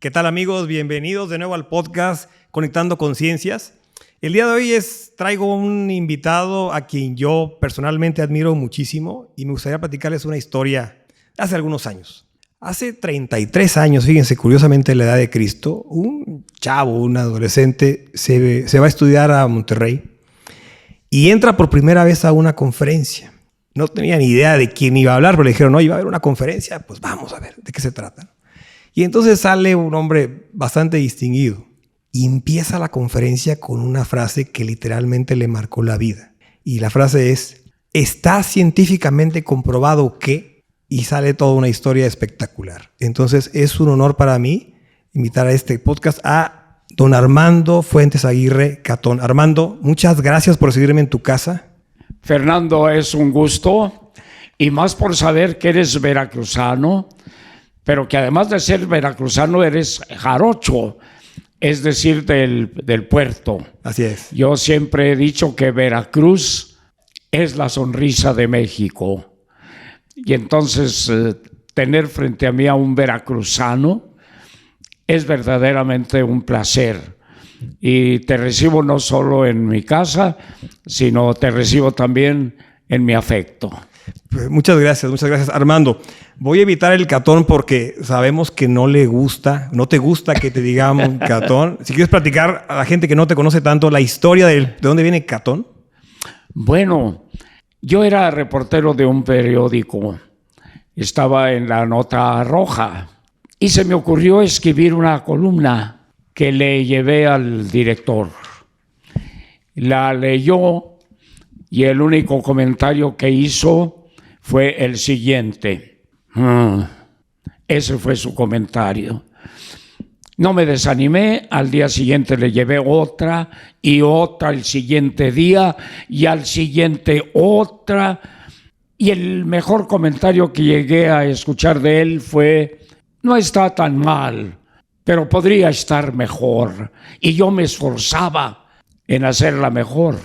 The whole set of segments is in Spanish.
¿Qué tal, amigos? Bienvenidos de nuevo al podcast Conectando Conciencias. El día de hoy traigo un invitado a quien yo personalmente admiro muchísimo y me gustaría platicarles una historia de hace algunos años. Hace 33 años, fíjense, curiosamente la edad de Cristo, un chavo, un adolescente, se va a estudiar a Monterrey y entra por primera vez a una conferencia. No tenía ni idea de quién iba a hablar, pero le dijeron, no, iba a haber una conferencia, pues vamos a ver de qué se trata. Y entonces sale un hombre bastante distinguido y empieza la conferencia con una frase que literalmente le marcó la vida. Y la frase es, ¿está científicamente comprobado que? Y sale toda una historia espectacular. Entonces es un honor para mí invitar a este podcast a don Armando Fuentes Aguirre Catón. Armando, muchas gracias por recibirme en tu casa. Fernando, es un gusto, y más por saber que eres veracruzano, pero que además de ser veracruzano eres jarocho, es decir, del puerto. Así es. Yo siempre he dicho que Veracruz es la sonrisa de México. Y entonces tener frente a mí a un veracruzano es verdaderamente un placer. Y te recibo no solo en mi casa, sino te recibo también en mi afecto. Muchas gracias, Armando. Voy a evitar el catón porque sabemos que no te gusta que te digamos catón. Si quieres platicar a la gente que no te conoce tanto la historia de dónde viene Catón. Bueno, yo era reportero de un periódico, estaba en la Nota Roja y se me ocurrió escribir una columna que le llevé al director. La leyó y el único comentario que hizo fue el siguiente. Ese fue su comentario. No me desanimé, al día siguiente le llevé otra y otra el siguiente día y al siguiente otra. Y el mejor comentario que llegué a escuchar de él fue, no está tan mal, pero podría estar mejor. Y yo me esforzaba en hacerla mejor.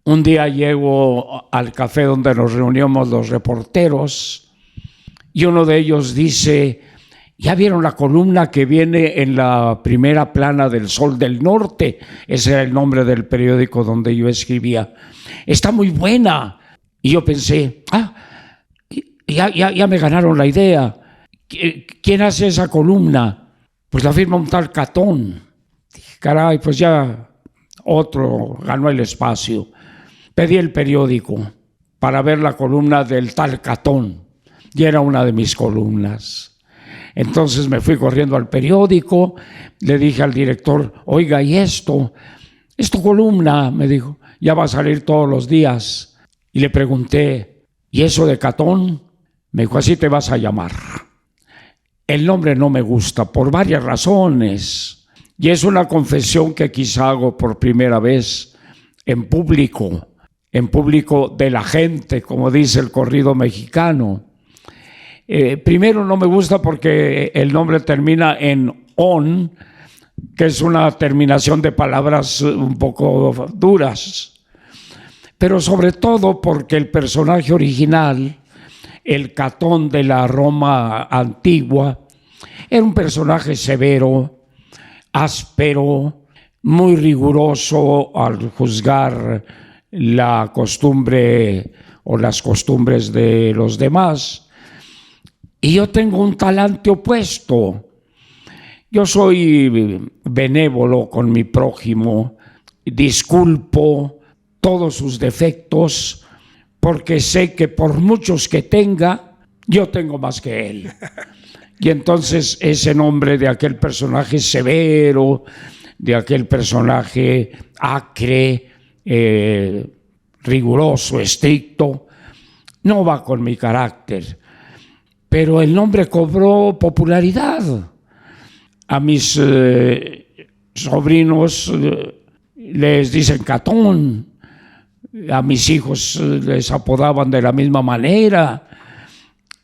Un día llego al café donde nos reuníamos los reporteros y uno de ellos dice, ¿ya vieron la columna que viene en la primera plana del Sol del Norte? Ese era el nombre del periódico donde yo escribía. Está muy buena. Y yo pensé, ya me ganaron la idea. ¿Quién hace esa columna? Pues la firma un tal Catón. Dije, caray, pues ya otro ganó el espacio. Pedí el periódico para ver la columna del tal Catón. Y era una de mis columnas. Entonces me fui corriendo al periódico, le dije al director, oiga, ¿y esto? Es tu columna, me dijo, ya va a salir todos los días. Y le pregunté, ¿y eso de Catón? Me dijo, así te vas a llamar. El nombre no me gusta por varias razones. Y es una confesión que quizá hago por primera vez en público de la gente, como dice el corrido mexicano. Primero no me gusta porque el nombre termina en on, que es una terminación de palabras un poco duras. Pero sobre todo porque el personaje original, el Catón de la Roma antigua, era un personaje severo, áspero, muy riguroso al juzgar la costumbre o las costumbres de los demás. Y yo tengo un talante opuesto. Yo soy benévolo con mi prójimo, disculpo todos sus defectos, porque sé que por muchos que tenga, yo tengo más que él. Y entonces ese nombre de aquel personaje severo, de aquel personaje acre, riguroso, estricto, no va con mi carácter. Pero el nombre cobró popularidad. A mis sobrinos les dicen Catón, a mis hijos les apodaban de la misma manera.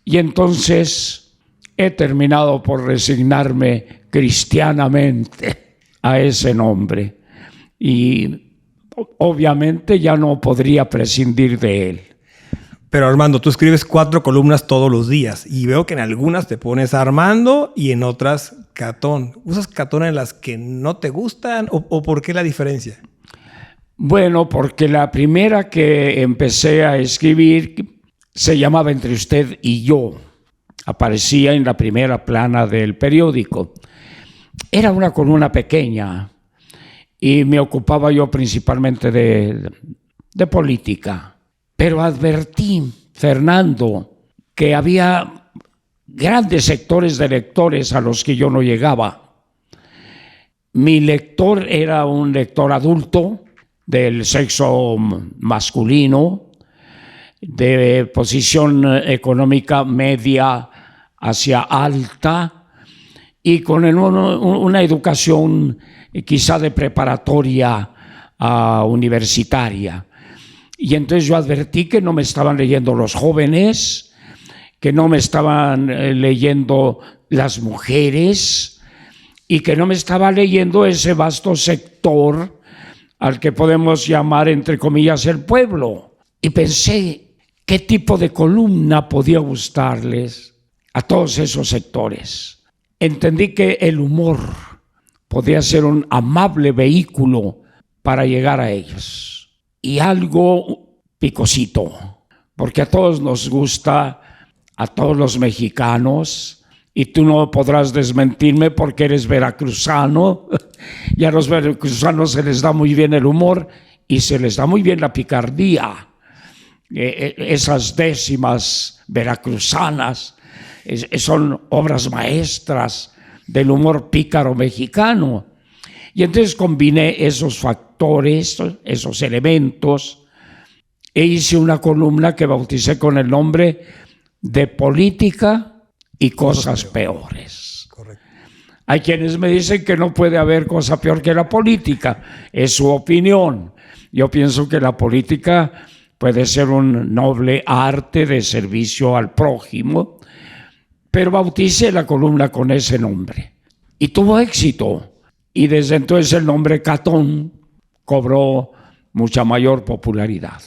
Y entonces he terminado por resignarme cristianamente a ese nombre. Y obviamente ya no podría prescindir de él. Pero Armando, tú escribes 4 columnas todos los días y veo que en algunas te pones Armando y en otras Catón. ¿Usas Catón en las que no te gustan o por qué la diferencia? Bueno, porque la primera que empecé a escribir se llamaba Entre usted y yo. Aparecía en la primera plana del periódico. Era una columna pequeña y me ocupaba yo principalmente de política. Pero advertí, Fernando, que había grandes sectores de lectores a los que yo no llegaba. Mi lector era un lector adulto, del sexo masculino, de posición económica media hacia alta y con una educación quizá de preparatoria a universitaria. Y entonces yo advertí que no me estaban leyendo los jóvenes, que no me estaban leyendo las mujeres y que no me estaba leyendo ese vasto sector al que podemos llamar, entre comillas, el pueblo. Y pensé, ¿qué tipo de columna podía gustarles a todos esos sectores? Entendí que el humor podía ser un amable vehículo para llegar a ellos. Y algo picosito, porque a todos nos gusta, a todos los mexicanos, y tú no podrás desmentirme porque eres veracruzano, y a los veracruzanos se les da muy bien el humor y se les da muy bien la picardía. Esas décimas veracruzanas son obras maestras del humor pícaro mexicano. Y entonces combiné esos factores, esos elementos, e hice una columna que bauticé con el nombre de Política y Cosas Peores. Correcto. Hay quienes me dicen que no puede haber cosa peor que la política. Es su opinión. Yo pienso que la política puede ser un noble arte de servicio al prójimo, pero bauticé la columna con ese nombre. Y tuvo éxito. Y desde entonces el nombre Catón cobró mucha mayor popularidad.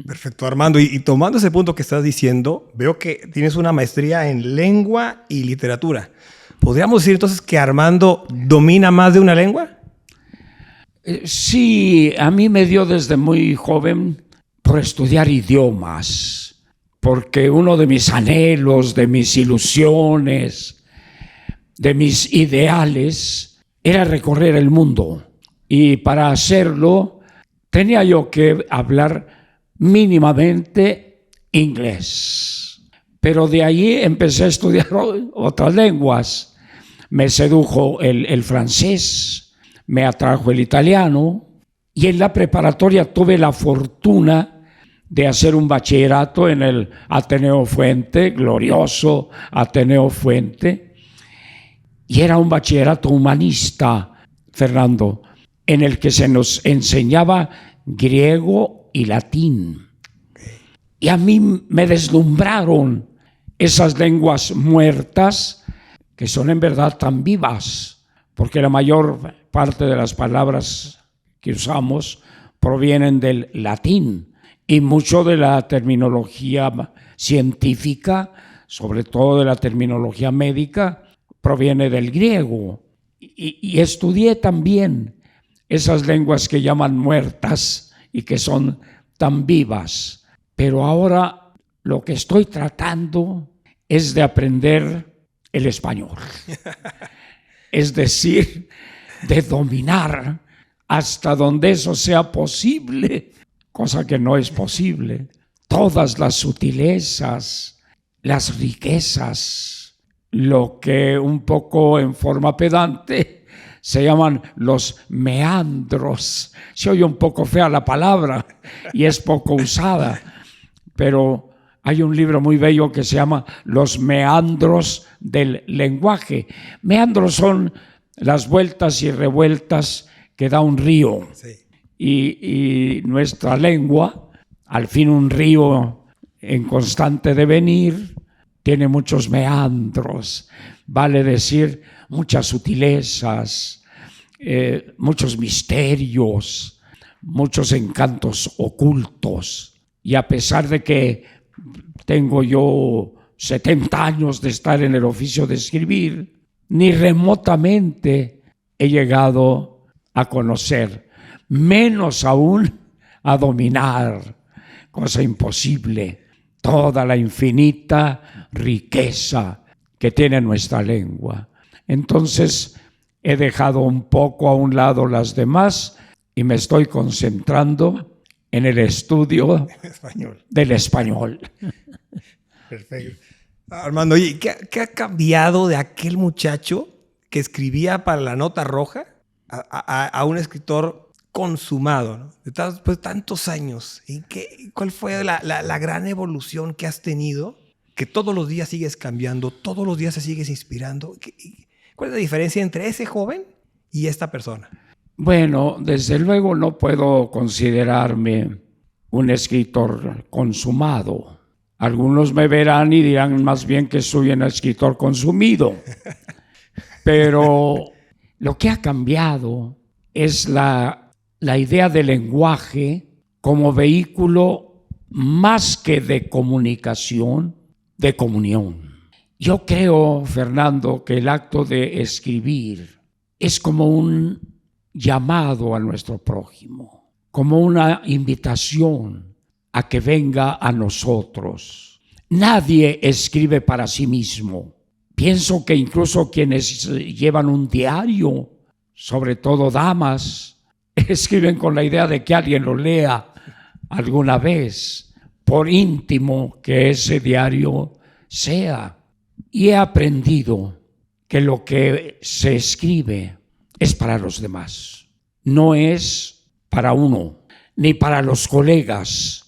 Perfecto, Armando. Y tomando ese punto que estás diciendo, veo que tienes una maestría en lengua y literatura. ¿Podríamos decir entonces que Armando domina más de una lengua? Sí, a mí me dio desde muy joven por estudiar idiomas, porque uno de mis anhelos, de mis ilusiones, de mis ideales era recorrer el mundo. Y para hacerlo tenía yo que hablar mínimamente inglés. Pero de allí empecé a estudiar otras lenguas. Me sedujo el francés, me atrajo el italiano, y en la preparatoria tuve la fortuna de hacer un bachillerato en el Ateneo Fuente, glorioso Ateneo Fuente, y era un bachillerato humanista, Fernando, en el que se nos enseñaba griego y latín. Y a mí me deslumbraron esas lenguas muertas que son en verdad tan vivas, porque la mayor parte de las palabras que usamos provienen del latín y mucho de la terminología científica, sobre todo de la terminología médica, proviene del griego. Y estudié también esas lenguas que llaman muertas y que son tan vivas. Pero ahora lo que estoy tratando es de aprender el español. Es decir, de dominar hasta donde eso sea posible, cosa que no es posible, todas las sutilezas, las riquezas, lo que un poco en forma pedante se llaman los meandros. Se oye un poco fea la palabra y es poco usada, pero hay un libro muy bello que se llama Los meandros del lenguaje. Meandros son las vueltas y revueltas que da un río. Sí. Y nuestra lengua, al fin un río en constante devenir, tiene muchos meandros, vale decir muchas sutilezas, muchos misterios, muchos encantos ocultos. Y a pesar de que tengo yo 70 años de estar en el oficio de escribir, ni remotamente he llegado a conocer, menos aún a dominar, cosa imposible, toda la infinita riqueza que tiene nuestra lengua. Entonces he dejado un poco a un lado las demás y me estoy concentrando en el estudio del español. Perfecto. Armando, oye, ¿qué ha cambiado de aquel muchacho que escribía para la nota roja a un escritor consumado, ¿no? Después de tantos años? ¿Cuál fue la gran evolución que has tenido? Que todos los días sigues cambiando, todos los días te sigues inspirando. ¿Cuál es la diferencia entre ese joven y esta persona? Bueno, desde luego no puedo considerarme un escritor consumado. Algunos me verán y dirán más bien que soy un escritor consumido. Pero lo que ha cambiado es la idea del lenguaje como vehículo más que de comunicación, de comunión. Yo creo, Fernando, que el acto de escribir es como un llamado a nuestro prójimo, como una invitación a que venga a nosotros. Nadie escribe para sí mismo. Pienso que incluso quienes llevan un diario, sobre todo damas, escriben con la idea de que alguien lo lea alguna vez, por íntimo que ese diario sea. Y he aprendido que lo que se escribe es para los demás, no es para uno, ni para los colegas.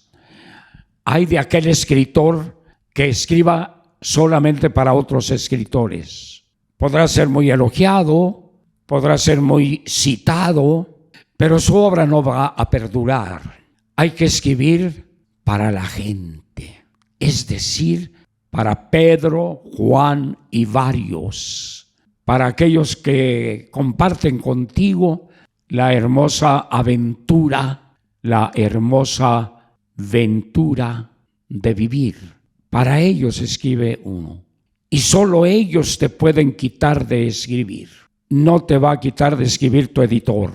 Hay de aquel escritor que escriba solamente para otros escritores. Podrá ser muy elogiado, podrá ser muy citado, pero su obra no va a perdurar. Hay que escribir para la gente, es decir, para Pedro, Juan y varios, para aquellos que comparten contigo la hermosa aventura, la hermosa ventura de vivir. Para ellos escribe uno. Y solo ellos te pueden quitar de escribir. No te va a quitar de escribir tu editor.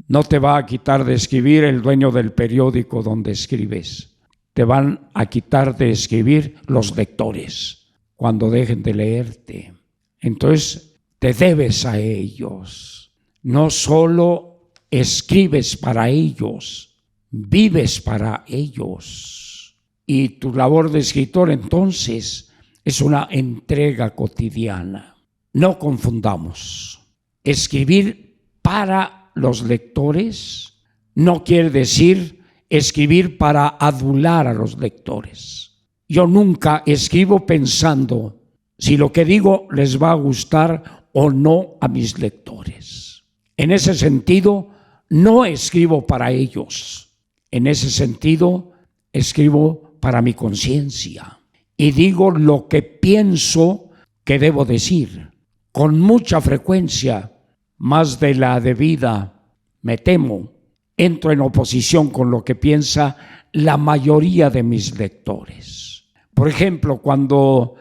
No te va a quitar de escribir el dueño del periódico donde escribes. Te van a quitar de escribir los lectores cuando dejen de leerte. Entonces te debes a ellos. No solo escribes para ellos, vives para ellos. Y tu labor de escritor entonces es una entrega cotidiana. No confundamos. Escribir para los lectores no quiere decir escribir para adular a los lectores. Yo nunca escribo pensando si lo que digo les va a gustar o no a mis lectores. En ese sentido, no escribo para ellos. En ese sentido, escribo para mi conciencia y digo lo que pienso que debo decir. Con mucha frecuencia, más de la debida, me temo, entro en oposición con lo que piensa la mayoría de mis lectores. Por ejemplo, cuando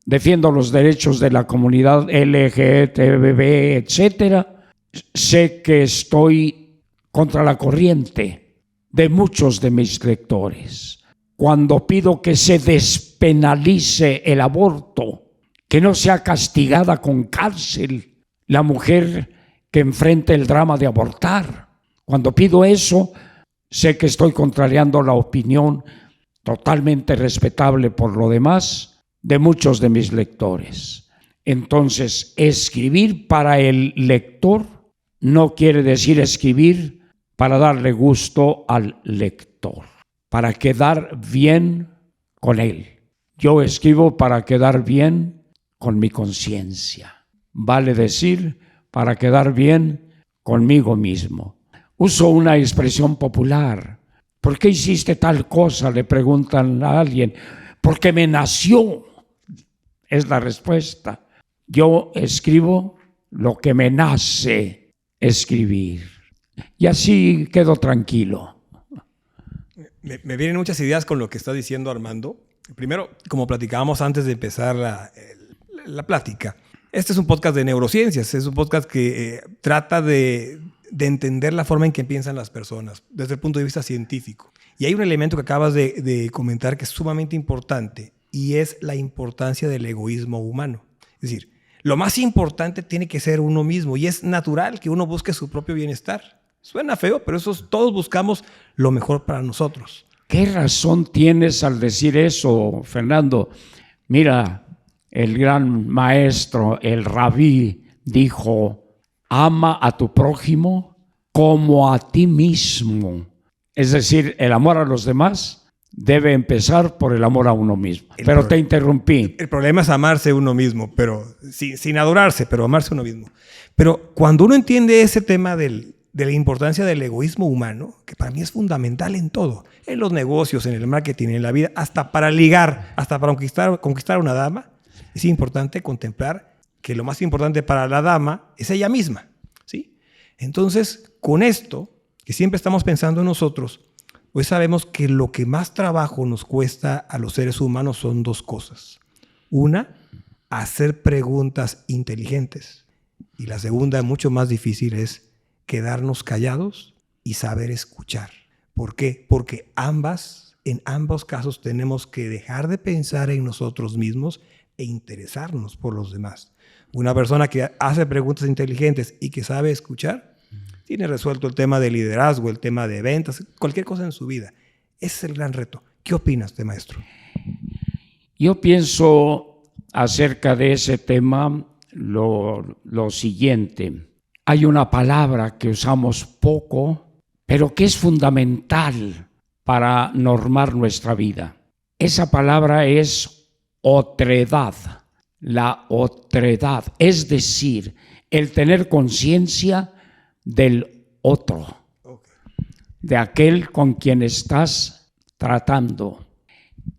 defiendo los derechos de la comunidad LGTB, etcétera, sé que estoy contra la corriente de muchos de mis lectores. Cuando pido que se despenalice el aborto, que no sea castigada con cárcel la mujer que enfrente el drama de abortar. Cuando pido eso, sé que estoy contrariando la opinión totalmente respetable por lo demás de muchos de mis lectores. Entonces, escribir para el lector no quiere decir escribir para darle gusto al lector, para quedar bien con él. Yo escribo para quedar bien con mi conciencia. Vale decir, para quedar bien conmigo mismo. Uso una expresión popular. ¿Por qué hiciste tal cosa?, le preguntan a alguien. Porque me nació, es la respuesta. Yo escribo lo que me nace escribir. Y así quedo tranquilo. Me vienen muchas ideas con lo que está diciendo Armando. Primero, como platicábamos antes de empezar la plática, Este es un podcast de neurociencias, es un podcast que trata de entender la forma en que piensan las personas desde el punto de vista científico. Y hay un elemento que acabas de comentar que es sumamente importante y es la importancia del egoísmo humano. Es decir, lo más importante tiene que ser uno mismo y es natural que uno busque su propio bienestar. Suena feo, pero todos buscamos lo mejor para nosotros. ¿Qué razón tienes al decir eso, Fernando? Mira, el gran maestro, el rabí, dijo: ama a tu prójimo como a ti mismo. Es decir, el amor a los demás debe empezar por el amor a uno mismo. Pero te interrumpí. El problema es amarse uno mismo, pero sin adorarse, pero amarse uno mismo. Pero cuando uno entiende ese tema de la importancia del egoísmo humano, que para mí es fundamental en todo, en los negocios, en el marketing, en la vida, hasta para ligar, hasta para conquistar a una dama, es importante contemplar que lo más importante para la dama es ella misma, ¿sí? Entonces, con esto, que siempre estamos pensando en nosotros, pues sabemos que lo que más trabajo nos cuesta a los seres humanos son dos cosas. Una, hacer preguntas inteligentes. Y la segunda, mucho más difícil, es quedarnos callados y saber escuchar. ¿Por qué? Porque en ambos casos tenemos que dejar de pensar en nosotros mismos e interesarnos por los demás. Una persona que hace preguntas inteligentes y que sabe escuchar, tiene resuelto el tema de liderazgo, el tema de ventas, cualquier cosa en su vida. Ese es el gran reto. ¿Qué opinas, maestro? Yo pienso acerca de ese tema lo siguiente. Hay una palabra que usamos poco, pero que es fundamental para normar nuestra vida. Esa palabra es otredad. La otredad, es decir, el tener conciencia del otro, de aquel con quien estás tratando.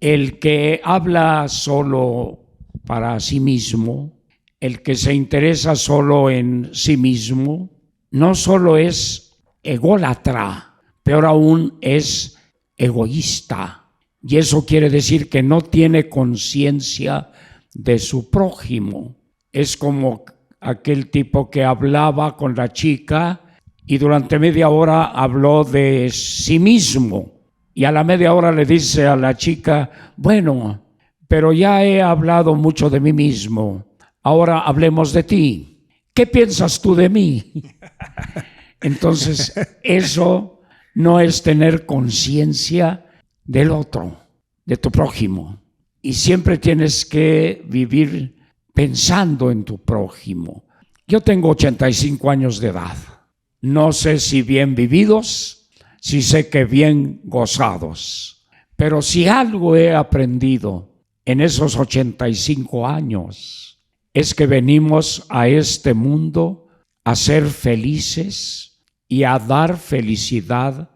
El que habla solo para sí mismo, el que se interesa solo en sí mismo, no solo es ególatra, peor aún es egoísta. Y eso quiere decir que no tiene conciencia de su prójimo. Es como aquel tipo que hablaba con la chica y durante media hora habló de sí mismo. Y a la media hora le dice a la chica: bueno, pero ya he hablado mucho de mí mismo. Ahora hablemos de ti. ¿Qué piensas tú de mí? Entonces, eso no es tener conciencia del otro, de tu prójimo. Y siempre tienes que vivir pensando en tu prójimo. Yo tengo 85 años de edad. No sé si bien vividos, si sé que bien gozados. Pero si algo he aprendido en esos 85 años, es que venimos a este mundo a ser felices y a dar felicidad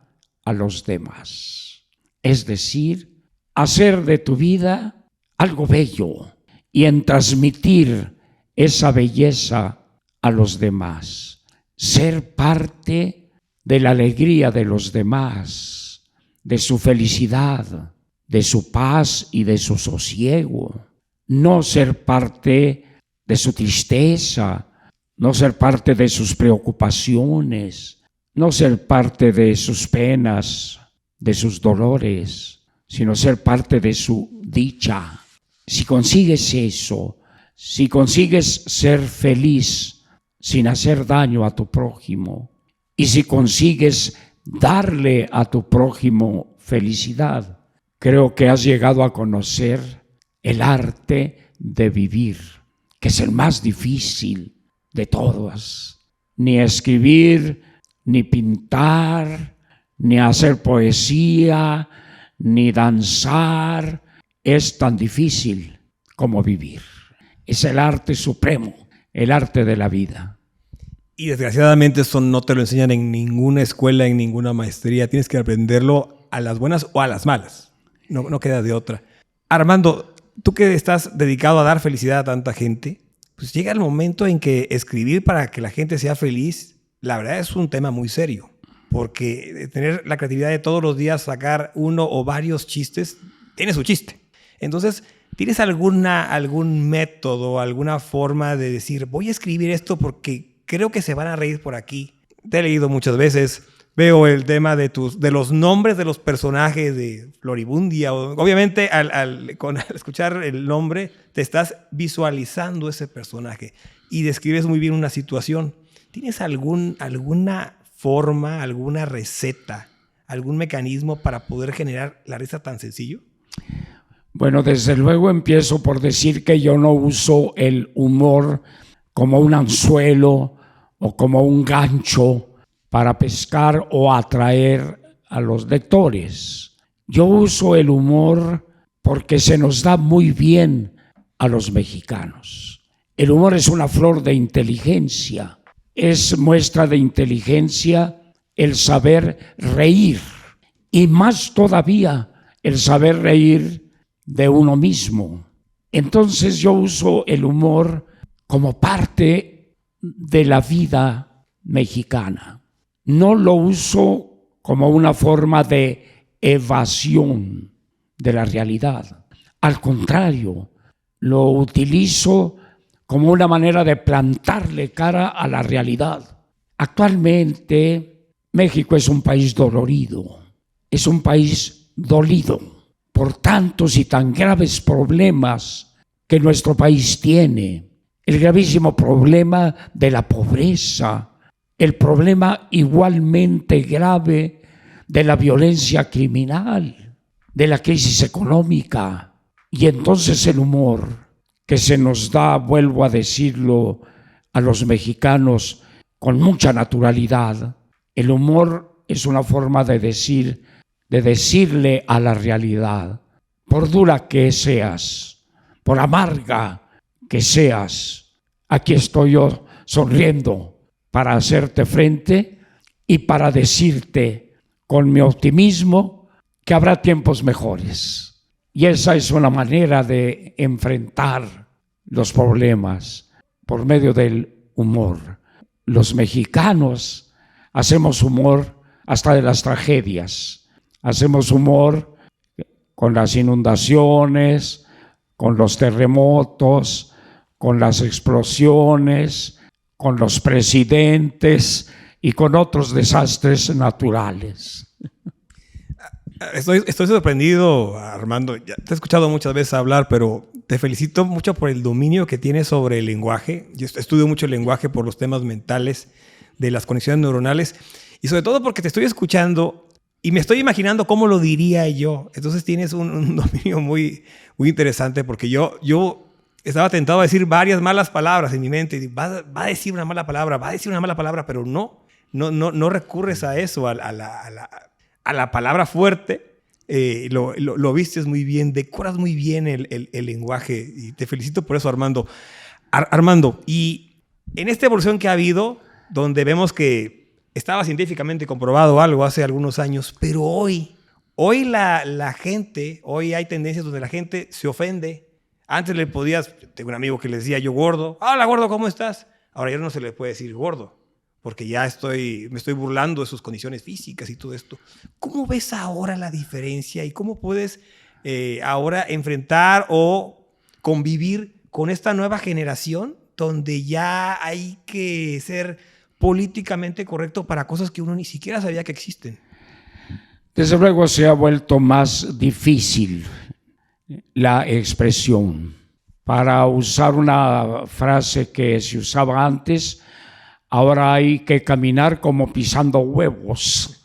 a los demás. Es decir, hacer de tu vida algo bello y en transmitir esa belleza a los demás. Ser parte de la alegría de los demás, de su felicidad, de su paz y de su sosiego. No ser parte de su tristeza, no ser parte de sus preocupaciones, no ser parte de sus penas, de sus dolores, sino ser parte de su dicha. Si consigues eso, si consigues ser feliz sin hacer daño a tu prójimo, y si consigues darle a tu prójimo felicidad, creo que has llegado a conocer el arte de vivir, que es el más difícil de todos. Ni escribir, ni pintar, ni hacer poesía, ni danzar es tan difícil como vivir. Es el arte supremo, el arte de la vida. Y desgraciadamente eso no te lo enseñan en ninguna escuela, en ninguna maestría. Tienes que aprenderlo a las buenas o a las malas. No queda de otra. Armando, tú que estás dedicado a dar felicidad a tanta gente, pues llega el momento en que escribir para que la gente sea feliz, la verdad es un tema muy serio. Porque tener la creatividad de todos los días sacar uno o varios chistes, tiene su chiste. Entonces, ¿Tienes algún método, alguna forma de decir, voy a escribir esto porque creo que se van a reír por aquí? Te he leído muchas veces, veo el tema de los nombres de los personajes de Floribundia. Obviamente, al escuchar el nombre, te estás visualizando ese personaje y describes muy bien una situación. ¿Tienes alguna forma, alguna receta, algún mecanismo para poder generar la risa tan sencillo? Bueno, desde luego empiezo por decir que yo no uso el humor como un anzuelo o como un gancho para pescar o atraer a los lectores. Yo uso el humor porque se nos da muy bien a los mexicanos. El humor es una flor de inteligencia. Es muestra de inteligencia el saber reír y más todavía el saber reír de uno mismo. Entonces yo uso el humor como parte de la vida mexicana. No lo uso como una forma de evasión de la realidad. Al contrario, lo utilizo como una manera de plantarle cara a la realidad. Actualmente, México es un país dolorido, es un país dolido por tantos y tan graves problemas que nuestro país tiene. El gravísimo problema de la pobreza, el problema igualmente grave de la violencia criminal, de la crisis económica. Y entonces el humor que se nos da, vuelvo a decirlo, a los mexicanos con mucha naturalidad. El humor es una forma de decirle a la realidad, por dura que seas, por amarga que seas, aquí estoy yo sonriendo para hacerte frente y para decirte con mi optimismo que habrá tiempos mejores. Y esa es una manera de enfrentar los problemas por medio del humor. Los mexicanos hacemos humor hasta de las tragedias. Hacemos humor con las inundaciones, con los terremotos, con las explosiones, con los presidentes y con otros desastres naturales. Estoy sorprendido, Armando. Ya te he escuchado muchas veces hablar, pero te felicito mucho por el dominio que tienes sobre el lenguaje. Yo estudio mucho el lenguaje por los temas mentales, de las conexiones neuronales, y sobre todo porque te estoy escuchando y me estoy imaginando cómo lo diría yo. Entonces tienes un dominio muy, muy interesante, porque yo estaba tentado a decir varias malas palabras en mi mente. Va a decir una mala palabra, pero no recurres a eso, a la palabra fuerte. Lo vistes muy bien, decoras muy bien el lenguaje, y te felicito por eso, Armando. Armando, y en esta evolución que ha habido, donde vemos que estaba científicamente comprobado algo hace algunos años, pero hoy la gente, hoy hay tendencias donde la gente se ofende. Antes tengo un amigo que le decía yo gordo. Hola, gordo, ¿cómo estás? Ahora ya no se le puede decir gordo, porque ya me estoy burlando de sus condiciones físicas y todo esto. ¿Cómo ves ahora la diferencia y cómo puedes ahora enfrentar o convivir con esta nueva generación donde ya hay que ser políticamente correcto para cosas que uno ni siquiera sabía que existen? Desde luego se ha vuelto más difícil la expresión. Para usar una frase que se usaba antes, ahora hay que caminar como pisando huevos.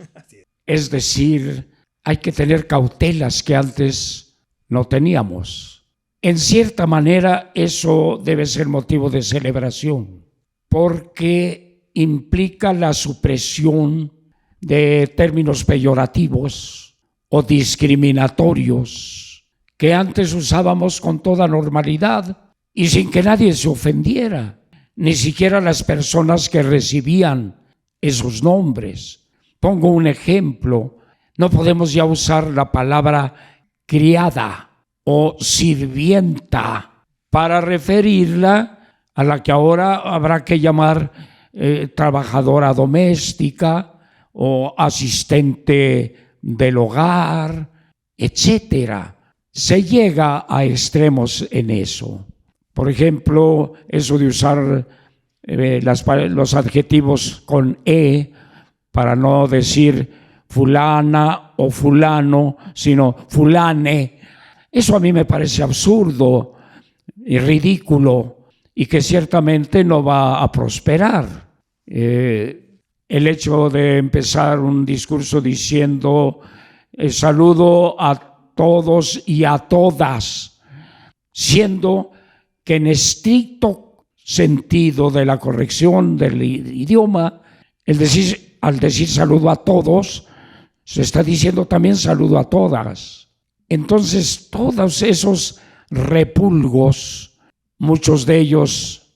Es decir, hay que tener cautelas que antes no teníamos. En cierta manera, eso debe ser motivo de celebración, porque implica la supresión de términos peyorativos o discriminatorios que antes usábamos con toda normalidad y sin que nadie se ofendiera, ni siquiera las personas que recibían esos nombres. Pongo un ejemplo: no podemos ya usar la palabra criada o sirvienta para referirla a la que ahora habrá que llamar trabajadora doméstica o asistente del hogar, etcétera. se llega a extremos en eso. Por ejemplo, eso de usar los adjetivos con E para no decir fulana o fulano, sino fulane. Eso a mí me parece absurdo y ridículo y que ciertamente no va a prosperar. El hecho de empezar un discurso diciendo saludo a todos y a todas, siendo que en estricto sentido de la corrección del idioma, al decir saludo a todos, se está diciendo también saludo a todas. Entonces, todos esos repulgos, muchos de ellos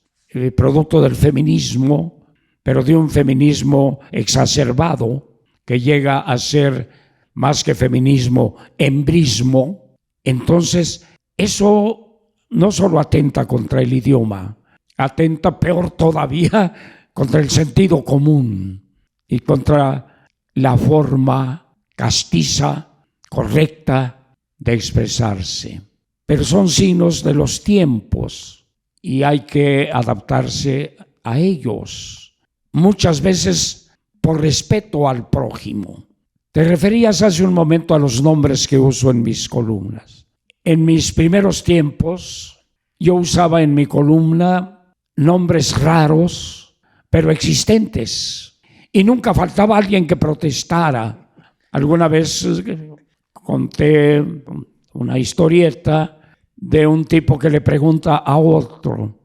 producto del feminismo, pero de un feminismo exacerbado, que llega a ser más que feminismo, hembrismo, entonces eso no solo atenta contra el idioma, atenta peor todavía contra el sentido común y contra la forma castiza, correcta de expresarse. Pero son signos de los tiempos y hay que adaptarse a ellos, muchas veces por respeto al prójimo. Te referías hace un momento a los nombres que uso en mis columnas. En mis primeros tiempos, yo usaba en mi columna nombres raros, pero existentes. Y nunca faltaba alguien que protestara. Alguna vez conté una historieta de un tipo que le pregunta a otro,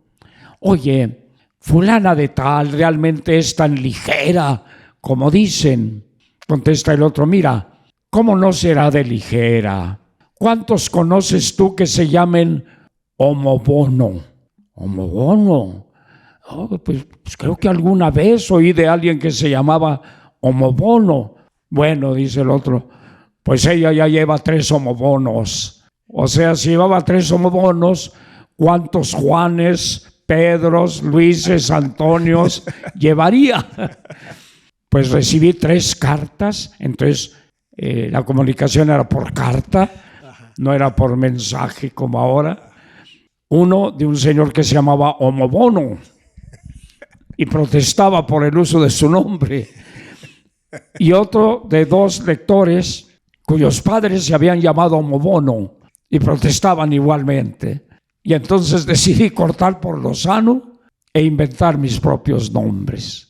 oye, fulana de tal realmente es tan ligera como dicen. Contesta el otro, mira, ¿cómo no será de ligera? ¿Cuántos conoces tú que se llamen homobono? ¿Homobono? Oh, pues creo que alguna vez oí de alguien que se llamaba homobono. Bueno, dice el otro, pues ella ya lleva 3 homobonos. O sea, si llevaba 3 homobonos, ¿cuántos Juanes, Pedros, Luises, Antonios llevaría? Pues recibí 3 cartas, entonces la comunicación era por carta, no era por mensaje como ahora. Uno de un señor que se llamaba Homobono y protestaba por el uso de su nombre. Y otro de 2 lectores cuyos padres se habían llamado Homobono y protestaban igualmente. Y entonces decidí cortar por lo sano e inventar mis propios nombres.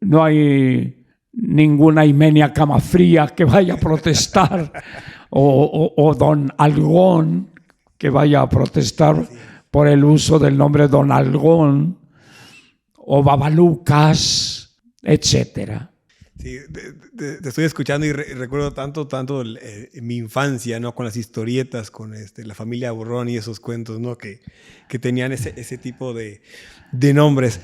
No hay ninguna Himenia Camafría que vaya a protestar o don Algón que vaya a protestar por el uso del nombre don Algón o Babalucas, etcétera. Sí, te estoy escuchando y recuerdo tanto mi infancia, ¿no? Con las historietas, con la familia Burrón y esos cuentos, ¿no? Que tenían ese tipo de nombres.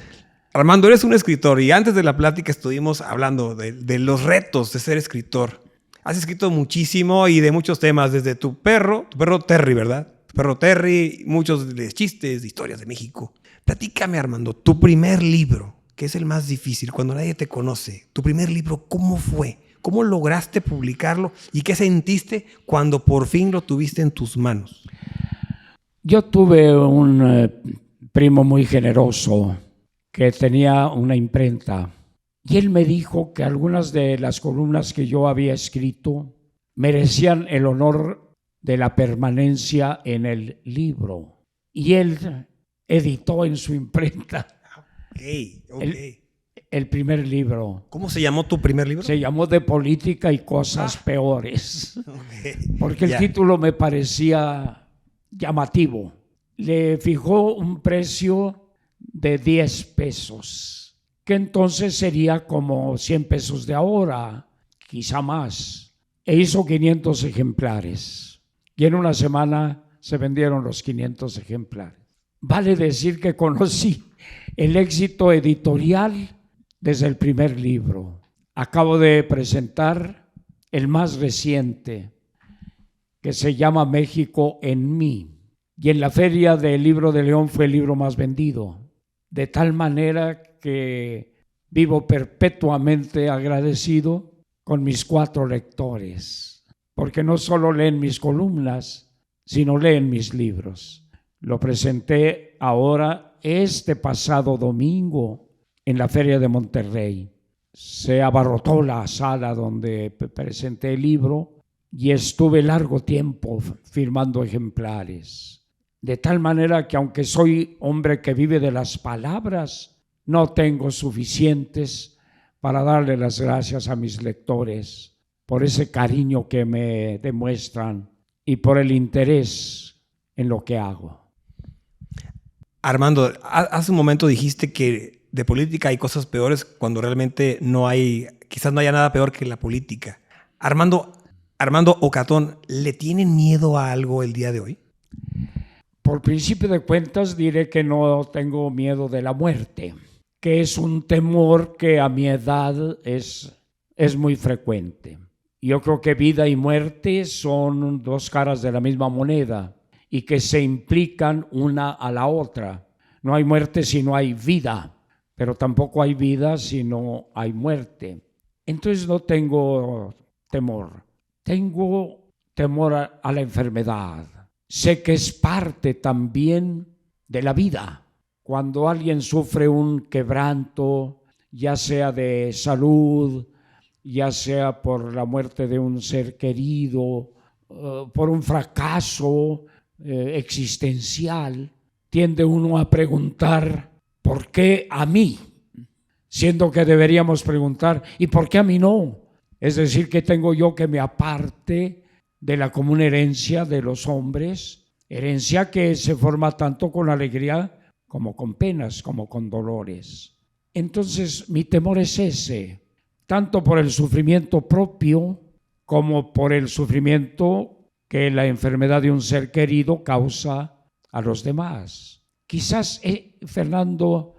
Armando, eres un escritor y antes de la plática estuvimos hablando de los retos de ser escritor. Has escrito muchísimo y de muchos temas, desde tu perro Terry, ¿verdad? Tu perro Terry, muchos de chistes, de historias de México. Platícame, Armando, tu primer libro, que es el más difícil, cuando nadie te conoce. Tu primer libro, ¿cómo fue? ¿Cómo lograste publicarlo? ¿Y qué sentiste cuando por fin lo tuviste en tus manos? Yo tuve un primo muy generoso que tenía una imprenta y él me dijo que algunas de las columnas que yo había escrito merecían el honor de la permanencia en el libro. Y él editó en su imprenta el primer libro. ¿Cómo se llamó tu primer libro? Se llamó De política y cosas peores. Porque el título me parecía llamativo. Le fijó un precio de 10 pesos, que entonces sería como 100 pesos de ahora, quizá más. E hizo 500 ejemplares. Y en una semana se vendieron los 500 ejemplares. Vale decir que conocí el éxito editorial desde el primer libro. Acabo de presentar el más reciente, que se llama México en mí. Y en la Feria del Libro de León fue el libro más vendido. De tal manera que vivo perpetuamente agradecido con mis 4 lectores. Porque no solo leen mis columnas, sino leen mis libros. Lo presenté ahora, este pasado domingo, en la Feria de Monterrey. Se abarrotó la sala donde presenté el libro y estuve largo tiempo firmando ejemplares. De tal manera que aunque soy hombre que vive de las palabras, no tengo suficientes para darle las gracias a mis lectores por ese cariño que me demuestran y por el interés en lo que hago. Armando, hace un momento dijiste que de política hay cosas peores cuando realmente quizás no haya nada peor que la política. Armando Ocatón, ¿le tienen miedo a algo el día de hoy? Por principio de cuentas diré que no tengo miedo de la muerte, que es un temor que a mi edad es muy frecuente. Yo creo que vida y muerte son dos caras de la misma moneda y que se implican una a la otra. No hay muerte si no hay vida, pero tampoco hay vida si no hay muerte. Entonces no tengo temor. Tengo temor a la enfermedad. Sé que es parte también de la vida. Cuando alguien sufre un quebranto, ya sea de salud, ya sea por la muerte de un ser querido, por un fracaso existencial, tiende uno a preguntar, ¿por qué a mí? Siendo que deberíamos preguntar, ¿y por qué a mí no? Es decir, ¿qué tengo yo que me aparte de la común herencia de los hombres? Herencia que se forma tanto con alegría como con penas, como con dolores. Entonces, mi temor es ese, tanto por el sufrimiento propio como por el sufrimiento que la enfermedad de un ser querido causa a los demás. Quizás, Fernando,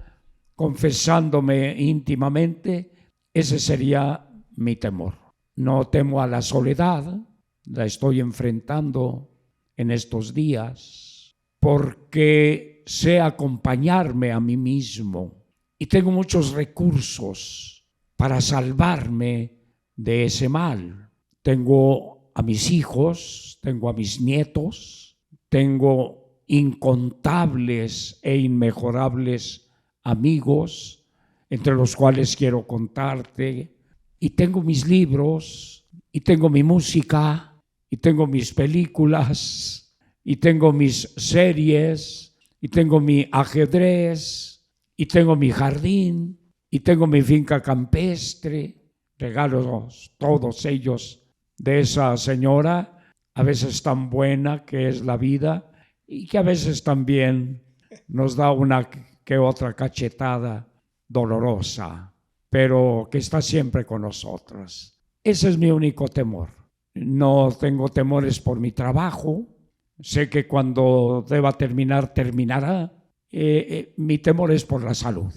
confesándome íntimamente, ese sería mi temor. No temo a la soledad, la estoy enfrentando en estos días, porque sé acompañarme a mí mismo y tengo muchos recursos para salvarme de ese mal. Tengo a mis hijos, tengo a mis nietos, tengo incontables e inmejorables amigos, entre los cuales quiero contarte, y tengo mis libros, y tengo mi música, y tengo mis películas, y tengo mis series, y tengo mi ajedrez, y tengo mi jardín, y tengo mi finca campestre, regalos todos ellos de esa señora, a veces tan buena que es la vida, y que a veces también nos da una que otra cachetada dolorosa, pero que está siempre con nosotros. Ese es mi único temor. No tengo temores por mi trabajo. Sé que cuando deba terminar, terminará. Mi temor es por la salud,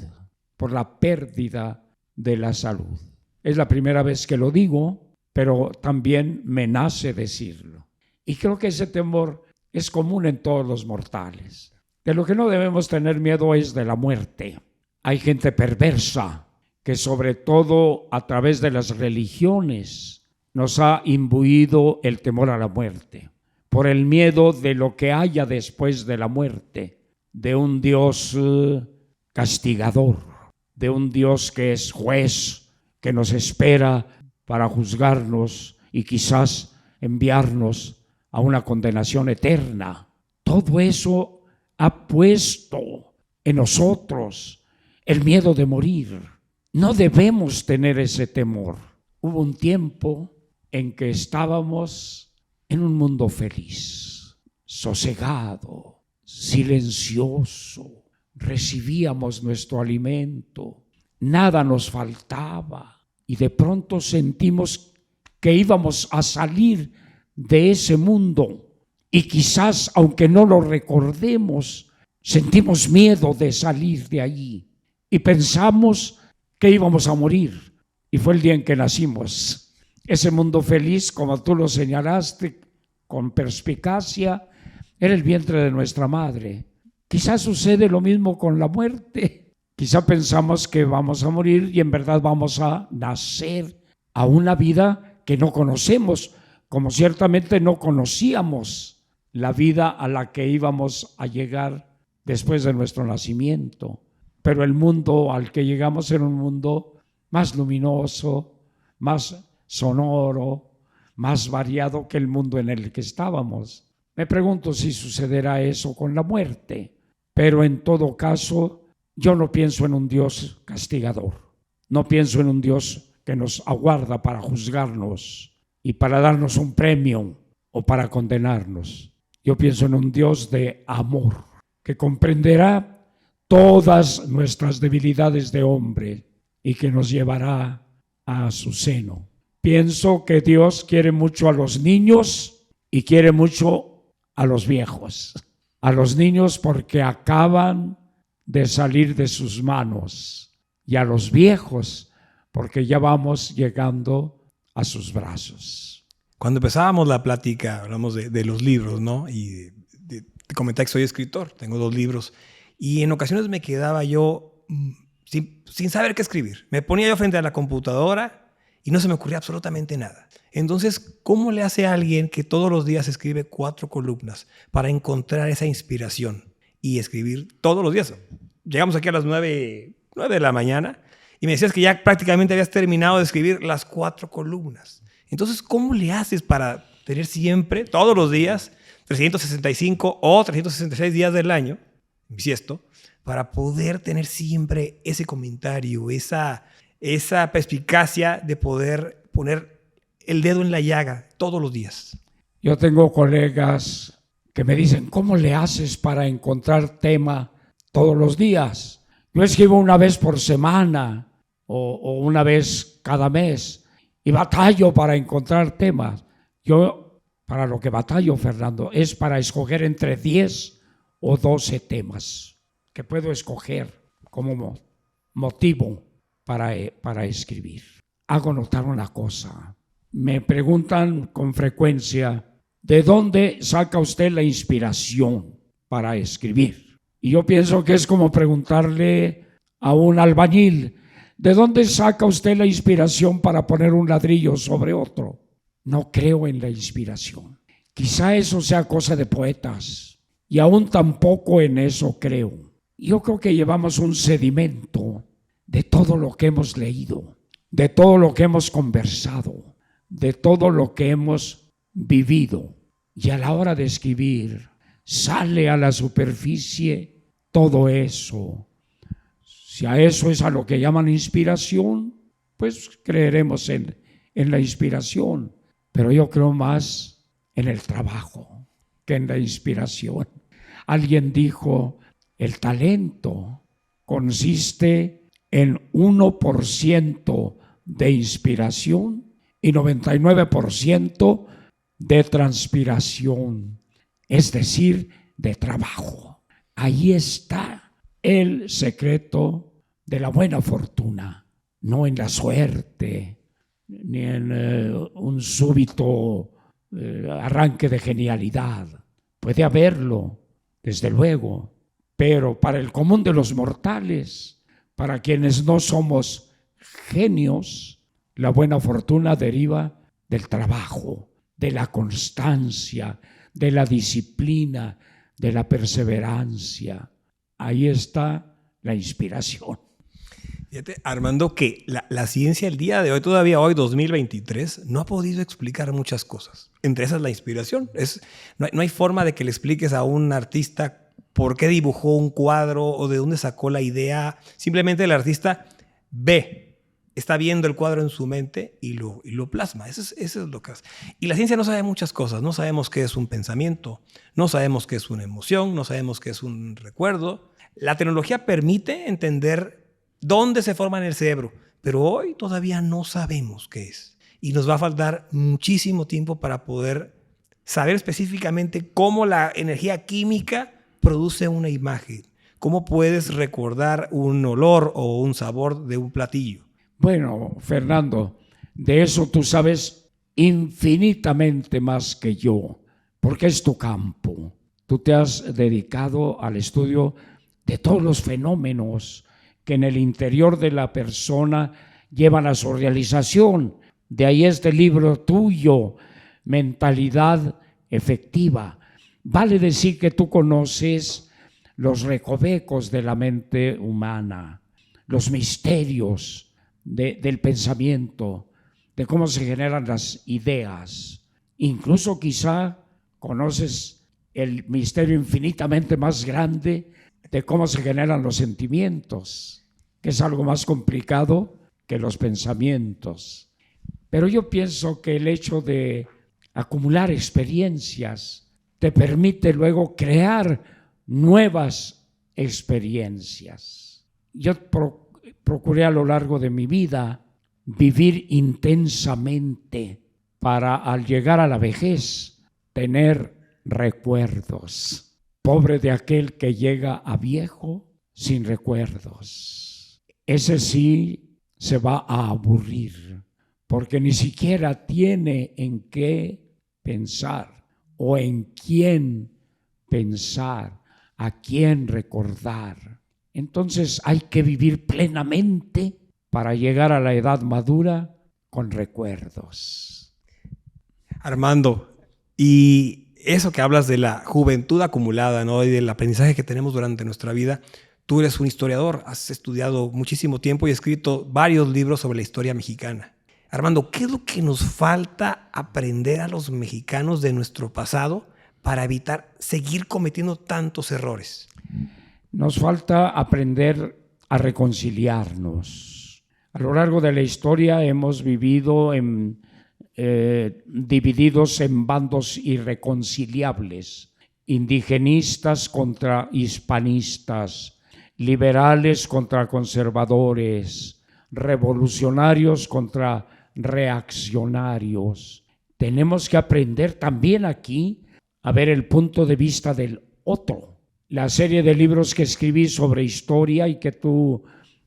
por la pérdida de la salud. Es la primera vez que lo digo, pero también me nace decirlo. Y creo que ese temor es común en todos los mortales. De lo que no debemos tener miedo es de la muerte. Hay gente perversa que sobre todo a través de las religiones nos ha imbuido el temor a la muerte, por el miedo de lo que haya después de la muerte, de un Dios castigador, de un Dios que es juez, que nos espera para juzgarnos y quizás enviarnos a una condenación eterna. Todo eso ha puesto en nosotros el miedo de morir. No debemos tener ese temor. Hubo un tiempo en que estábamos en un mundo feliz, sosegado, silencioso. Recibíamos nuestro alimento, nada nos faltaba y de pronto sentimos que íbamos a salir de ese mundo y quizás, aunque no lo recordemos, sentimos miedo de salir de allí y pensamos que íbamos a morir. Y fue el día en que nacimos. Ese mundo feliz, como tú lo señalaste con perspicacia, era el vientre de nuestra madre. Quizás sucede lo mismo con la muerte. Quizá pensamos que vamos a morir y en verdad vamos a nacer a una vida que no conocemos, como ciertamente no conocíamos la vida a la que íbamos a llegar después de nuestro nacimiento. Pero el mundo al que llegamos era un mundo más luminoso, más sonoro, más variado que el mundo en el que estábamos. Me pregunto si sucederá eso con la muerte, pero en todo caso yo no pienso en un Dios castigador, no pienso en un Dios que nos aguarda para juzgarnos y para darnos un premio o para condenarnos. Yo pienso en un Dios de amor que comprenderá todas nuestras debilidades de hombre y que nos llevará a su seno. Pienso que Dios quiere mucho a los niños y quiere mucho a los viejos. A los niños porque acaban de salir de sus manos y a los viejos porque ya vamos llegando a sus brazos. Cuando empezábamos la plática, hablamos de los libros, ¿no? Y te comenté que soy escritor, tengo 2 libros. Y en ocasiones me quedaba yo sin saber qué escribir. Me ponía yo frente a la computadora y no se me ocurría absolutamente nada. Entonces, ¿cómo le hace a alguien que todos los días escribe 4 columnas para encontrar esa inspiración y escribir todos los días? Llegamos aquí a las 9 de la mañana y me decías que ya prácticamente habías terminado de escribir las 4 columnas. Entonces, ¿cómo le haces para tener siempre, todos los días, 365 o 366 días del año, bisiesto, para poder tener siempre ese comentario, esa perspicacia de poder poner el dedo en la llaga todos los días? Yo tengo colegas que me dicen, ¿cómo le haces para encontrar tema todos los días? Yo escribo una vez por semana o una vez cada mes y batallo para encontrar temas. Yo, para lo que batallo, Fernando, es para escoger entre 10 o 12 temas que puedo escoger como motivo para escribir. Hago notar una cosa. Me preguntan con frecuencia, ¿de dónde saca usted la inspiración para escribir? Y yo pienso que es como preguntarle a un albañil, ¿de dónde saca usted la inspiración para poner un ladrillo sobre otro? No creo en la inspiración. Quizá eso sea cosa de poetas y aún tampoco en eso creo. Yo creo que llevamos un sedimento de todo lo que hemos leído, de todo lo que hemos conversado, de todo lo que hemos vivido. Y a la hora de escribir sale a la superficie todo eso. Si a eso es a lo que llaman inspiración, pues creeremos en la inspiración. Pero yo creo más en el trabajo que en la inspiración. Alguien dijo, el talento consiste en 1% de inspiración y 99% de transpiración, es decir, de trabajo. Ahí está el secreto de la buena fortuna, no en la suerte, ni en un súbito arranque de genialidad. Puede haberlo, desde luego, pero para el común de los mortales, para quienes no somos genios, la buena fortuna deriva del trabajo, de la constancia, de la disciplina, de la perseverancia. Ahí está la inspiración. Fíjate, Armando, que la ciencia el día de hoy, todavía hoy, 2023, no ha podido explicar muchas cosas. Entre esas la inspiración. No hay forma de que le expliques a un artista por qué dibujó un cuadro o de dónde sacó la idea. Simplemente el artista está viendo el cuadro en su mente y lo plasma. Eso es lo que hace. Y la ciencia no sabe muchas cosas. No sabemos qué es un pensamiento, no sabemos qué es una emoción, no sabemos qué es un recuerdo. La tecnología permite entender dónde se forma en el cerebro, pero hoy todavía no sabemos qué es. Y nos va a faltar muchísimo tiempo para poder saber específicamente cómo la energía química produce una imagen. ¿Cómo puedes recordar un olor o un sabor de un platillo? Bueno, Fernando, de eso tú sabes infinitamente más que yo, porque es tu campo. Tú te has dedicado al estudio de todos los fenómenos que en el interior de la persona llevan a su realización. De ahí este libro tuyo, Mentalidad Efectiva. vale decir que tú conoces los recovecos de la mente humana, los misterios del pensamiento, de cómo se generan las ideas. Incluso quizá conoces el misterio infinitamente más grande de cómo se generan los sentimientos, que es algo más complicado que los pensamientos. Pero yo pienso que el hecho de acumular experiencias te permite luego crear nuevas experiencias. Yo procuré a lo largo de mi vida vivir intensamente para, al llegar a la vejez, tener recuerdos. Pobre de aquel que llega a viejo sin recuerdos. Ese sí se va a aburrir, porque ni siquiera tiene en qué pensar o en quién pensar, a quién recordar. Entonces hay que vivir plenamente para llegar a la edad madura con recuerdos. Armando, y eso que hablas de la juventud acumulada, ¿no? Y del aprendizaje que tenemos durante nuestra vida, tú eres un historiador, has estudiado muchísimo tiempo y escrito varios libros sobre la historia mexicana. Armando, ¿qué es lo que nos falta aprender a los mexicanos de nuestro pasado para evitar seguir cometiendo tantos errores? Nos falta aprender a reconciliarnos. A lo largo de la historia hemos vivido divididos en bandos irreconciliables, indigenistas contra hispanistas, liberales contra conservadores, revolucionarios contra reaccionarios. Tenemos que aprender también aquí a ver el punto de vista del otro. La serie de libros que escribí sobre historia y que tú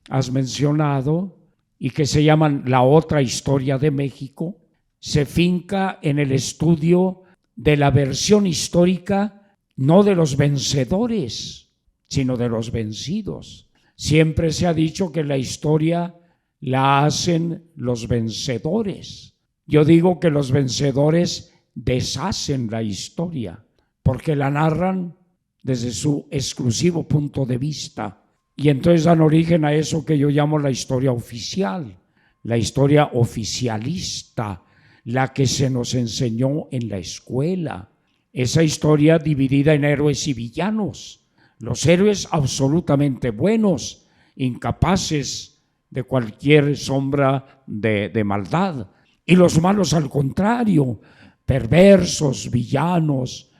has mencionado y que se llaman La otra historia de México, se finca en el estudio de la versión histórica no de los vencedores, sino de los vencidos. Siempre se ha dicho que la historia la hacen los vencedores. Yo digo que los vencedores deshacen la historia porque la narran desde su exclusivo punto de vista y entonces dan origen a eso que yo llamo la historia oficial, la historia oficialista, la que se nos enseñó en la escuela, esa historia dividida en héroes y villanos, los héroes absolutamente buenos, incapaces de cualquier sombra de maldad, y los malos al contrario, perversos, villanos,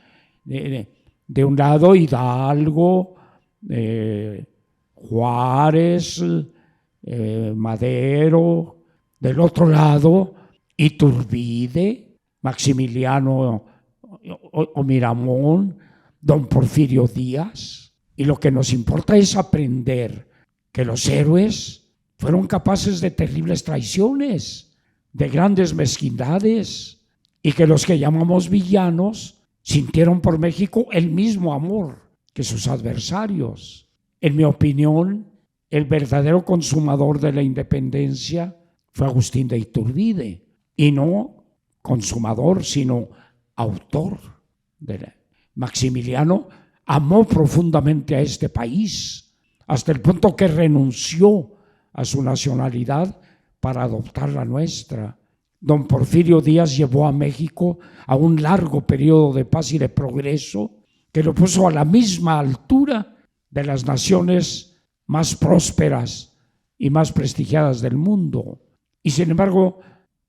de un lado Hidalgo, Juárez, Madero, del otro lado Iturbide, Maximiliano o Miramón, don Porfirio Díaz. Y lo que nos importa es aprender que los héroes fueron capaces de terribles traiciones, de grandes mezquindades, y que los que llamamos villanos sintieron por México el mismo amor que sus adversarios. En mi opinión, el verdadero consumador de la independencia fue Agustín de Iturbide, y no consumador, sino autor. Maximiliano amó profundamente a este país, hasta el punto que renunció a su nacionalidad para adoptar la nuestra. Don Porfirio Díaz llevó a México a un largo periodo de paz y de progreso que lo puso a la misma altura de las naciones más prósperas y más prestigiadas del mundo. Y sin embargo,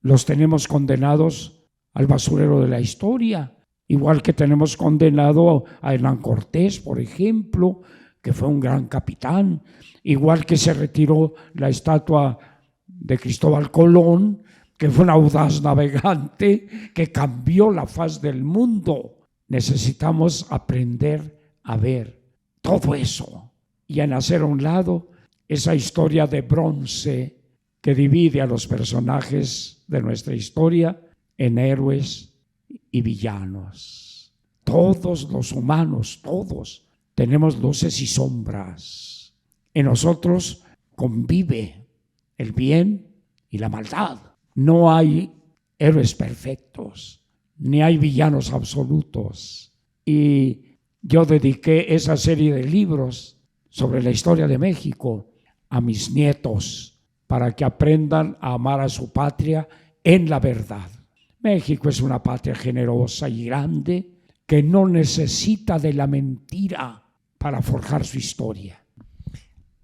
los tenemos condenados al basurero de la historia, igual que tenemos condenado a Hernán Cortés, por ejemplo, que fue un gran capitán, igual que se retiró la estatua de Cristóbal Colón, que fue un audaz navegante que cambió la faz del mundo. Necesitamos aprender a ver todo eso y en hacer a un lado esa historia de bronce que divide a los personajes de nuestra historia en héroes y villanos. Todos los humanos, todos, tenemos luces y sombras. En nosotros convive el bien y la maldad. No hay héroes perfectos, ni hay villanos absolutos. y yo dediqué esa serie de libros sobre la historia de México a mis nietos para que aprendan a amar a su patria en la verdad. México es una patria generosa y grande que no necesita de la mentira para forjar su historia.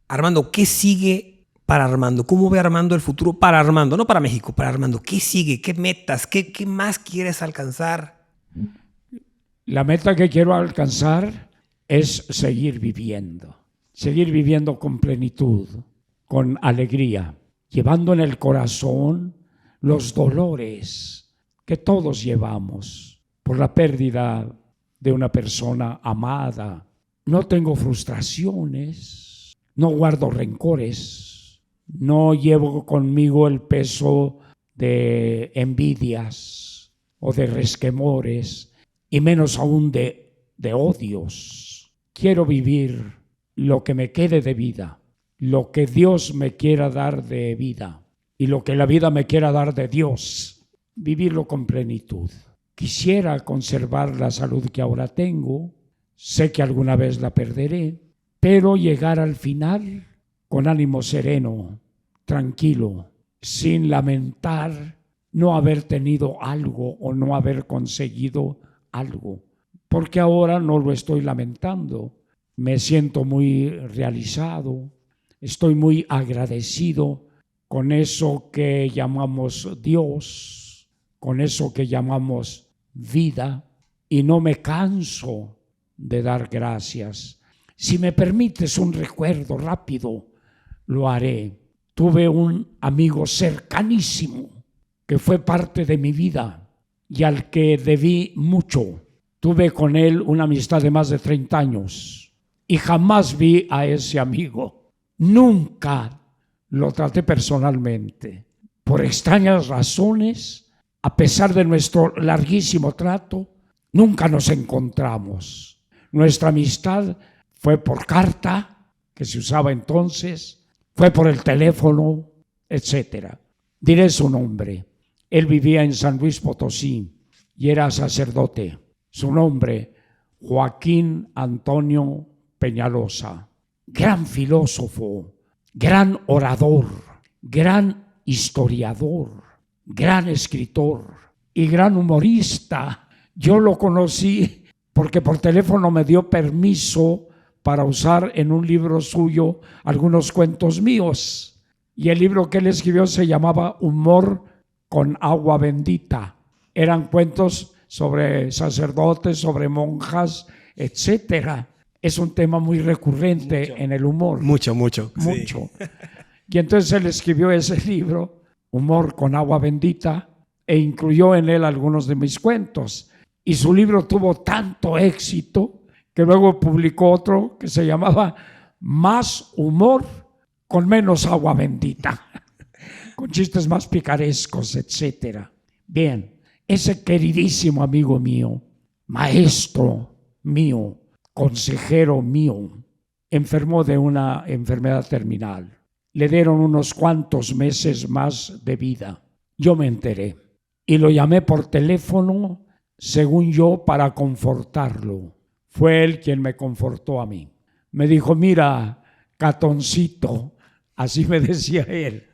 Armando, ¿qué sigue para Armando? ¿Cómo ve Armando el futuro para Armando? No para México, para Armando. ¿Qué sigue? ¿Qué metas? ¿Qué más quieres alcanzar? La meta que quiero alcanzar es seguir viviendo con plenitud, con alegría, llevando en el corazón los dolores que todos llevamos por la pérdida de una persona amada. No tengo frustraciones, no guardo rencores, no llevo conmigo el peso de envidias o de resquemores, y menos aún de odios. Quiero vivir lo que me quede de vida, lo que Dios me quiera dar de vida y lo que la vida me quiera dar de Dios, vivirlo con plenitud. Quisiera conservar la salud que ahora tengo, sé que alguna vez la perderé, pero llegar al final con ánimo sereno, tranquilo, sin lamentar no haber tenido algo o no haber conseguido algo, porque ahora no lo estoy lamentando. Me siento muy realizado, estoy muy agradecido con eso que llamamos Dios, con eso que llamamos vida, y no me canso de dar gracias. Si me permites un recuerdo rápido, lo haré. Tuve un amigo cercanísimo que fue parte de mi vida y al que debí mucho. Tuve con él una amistad de más de 30 años y jamás vi a ese amigo. Nunca lo traté personalmente. Por extrañas razones, a pesar de nuestro larguísimo trato, nunca nos encontramos. Nuestra amistad fue por carta, que se usaba entonces, fue por el teléfono, etc. Diré su nombre. Él vivía en San Luis Potosí y era sacerdote. Su nombre, Joaquín Antonio Peñalosa. Gran filósofo, gran orador, gran historiador, gran escritor y gran humorista. Yo lo conocí porque por teléfono me dio permiso para usar en un libro suyo algunos cuentos míos. Y el libro que él escribió se llamaba Humor con agua bendita. Eran cuentos sobre sacerdotes, sobre monjas, etcétera. Es un tema muy recurrente en el humor. Mucho. Sí. Y entonces él escribió ese libro, Humor con agua bendita, e incluyó en él algunos de mis cuentos. Y su libro tuvo tanto éxito que luego publicó otro que se llamaba Más humor con menos agua bendita, con chistes más picarescos, etcétera. Bien, ese queridísimo amigo mío, maestro mío, consejero mío, enfermó de una enfermedad terminal. Le dieron unos cuantos meses más de vida. Yo me enteré y lo llamé por teléfono, según yo, para confortarlo. Fue él quien me confortó a mí. Me dijo, mira, Catoncito, así me decía él,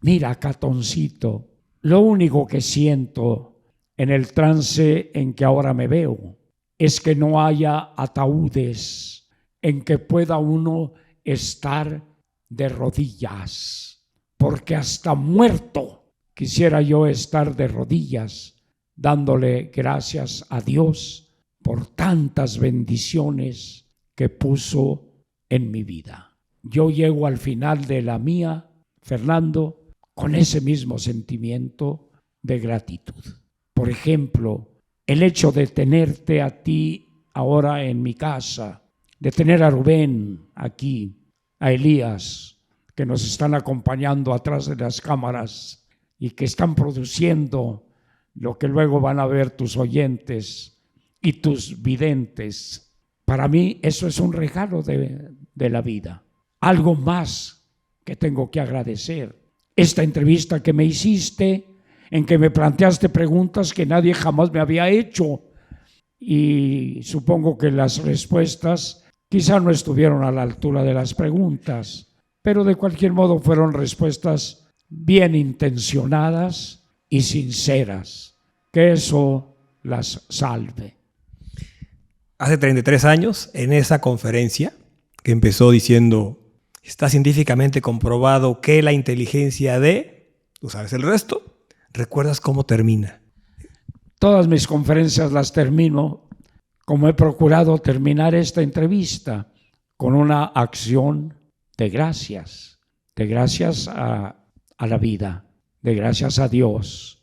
mira, Catoncito, lo único que siento en el trance en que ahora me veo es que no haya ataúdes en que pueda uno estar de rodillas, porque hasta muerto quisiera yo estar de rodillas, dándole gracias a Dios por tantas bendiciones que puso en mi vida. Yo llego al final de la mía, Fernando, con ese mismo sentimiento de gratitud. Por ejemplo, el hecho de tenerte a ti ahora en mi casa, de tener a Rubén aquí, a Elías, que nos están acompañando atrás de las cámaras y que están produciendo lo que luego van a ver tus oyentes y tus videntes. Para mí eso es un regalo de la vida. Algo más que tengo que agradecer. Esta entrevista que me hiciste, en que me planteaste preguntas que nadie jamás me había hecho y supongo que las respuestas quizá no estuvieron a la altura de las preguntas, pero de cualquier modo fueron respuestas bien intencionadas y sinceras. Que eso las salve. Hace 33 años, en esa conferencia que empezó diciendo, está científicamente comprobado que la inteligencia tú sabes el resto, ¿recuerdas cómo termina? Todas mis conferencias las termino como he procurado terminar esta entrevista, con una acción de gracias a la vida, de gracias a Dios,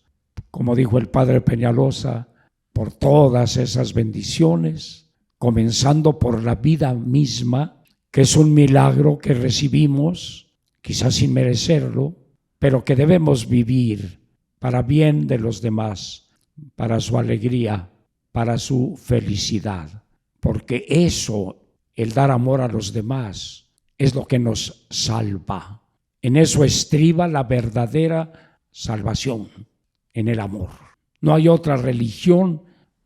como dijo el padre Peñalosa, por todas esas bendiciones, comenzando por la vida misma, que es un milagro que recibimos, quizás sin merecerlo, pero que debemos vivir para bien de los demás, para su alegría, para su felicidad, porque eso, el dar amor a los demás, es lo que nos salva. En eso estriba la verdadera salvación, en el amor. No hay otra religión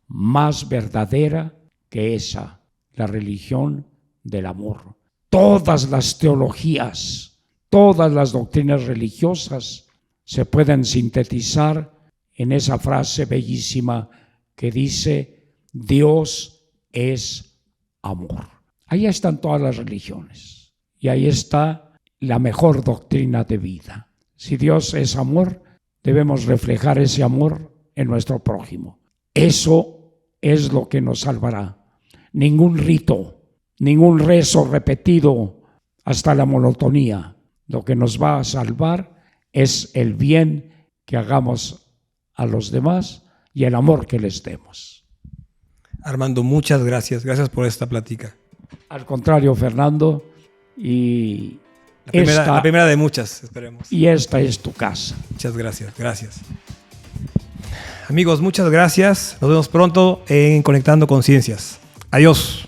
más verdadera que esa, la religión del amor. Todas las teologías, todas las doctrinas religiosas se pueden sintetizar en esa frase bellísima que dice: Dios es amor. Ahí están todas las religiones y ahí está la mejor doctrina de vida. Si Dios es amor, debemos reflejar ese amor en nuestro prójimo. Eso es lo que nos salvará. Ningún rito, ningún rezo repetido hasta la monotonía. Lo que nos va a salvar es el bien que hagamos a los demás y el amor que les demos. Armando, muchas gracias. Gracias por esta plática. Al contrario, Fernando, y la primera de muchas, esperemos. Y esta es tu casa. Muchas gracias, gracias. Amigos, muchas gracias. Nos vemos pronto en Conectando Conciencias. Adiós.